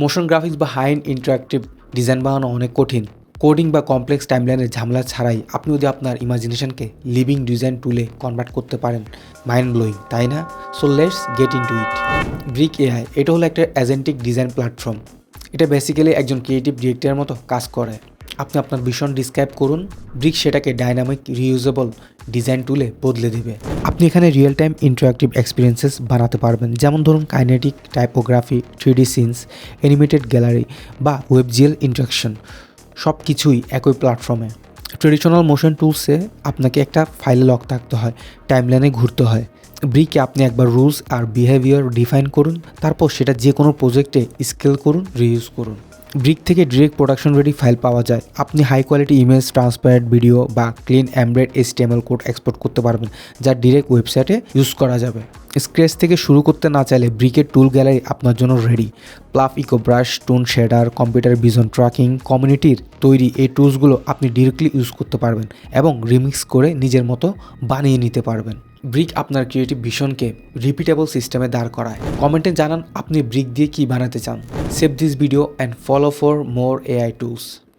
Motion graphics বা high end interactive design বানানো অনেক কঠিন। কোডিং বা কমপ্লেক্স টাইমলাইনের ঝামেলা ছাড়াই আপনি যদি আপনার ইমাজিনেশনকে লিভিং ডিজাইন টুলে কনভার্ট করতে পারেন, মাইন্ড ব্লোয়িং, তাই না? So let's get into it. Brick AI এটা হলো একটা এজেন্টিক ডিজাইন প্ল্যাটফর্ম। এটা বেসিক্যালি একজন ক্রিয়েটিভ ডিরেক্টরের মতো কাজ করে। আপনি আপনার ভিশন ডিসক্রাইব করুন, ব্রিক সেটাকে ডাইনামিক রিইউজেবল ডিজাইন টুলে বদলে দেবে। আপনি এখানে রিয়েল টাইম ইন্টারাক্টিভ এক্সপিরিয়েন্সেস বানাতে পারবেন, যেমন ধরুন kinetic typography, 3D scenes, animated gallery বা ওয়েবজিএল ইন্টারাকশন, সব কিছুই একই প্ল্যাটফর্মে। ট্রেডিশনাল মোশন টুলসে আপনাকে একটা ফাইলে লক থাকতে হয়, টাইমলাইনে ঘুরতে হয়। ব্রিকে আপনি একবার রুলস আর বিহেভিয়ার ডিফাইন করুন, তারপর সেটা যে কোনো প্রজেক্টে স্কেল করুন, রিইউজ করুন। ব্রিক থেকে ডিরেক্ট প্রোডাকশন রেডি ফাইল পাওয়া যায়। আপনি high quality image, transparent video বা clean embed HTML code export করতে পারবেন, যা ডিরেক্ট ওয়েবসাইটে ইউজ করা যাবে। স্ক্র্যাচ থেকে শুরু করতে না চাইলে ব্রিকের টুল গ্যালারি আপনার জন্য রেডি। প্লাফ, echo brush, tone shader, computer vision tracking, কমিউনিটির তৈরি এই টুলসগুলো আপনি ডিরেক্টলি ইউজ করতে পারবেন এবং রিমিক্স করে নিজের মতো বানিয়ে নিতে পারবেন। ব্রিক আপনার ক্রিয়েটিভ ভিশনকে রিপিটেবল সিস্টেমে দাঁড় করায়। কমেন্টে জানান আপনি ব্রিক দিয়ে কী বানাতে চান। Save this video and follow for more AI tools.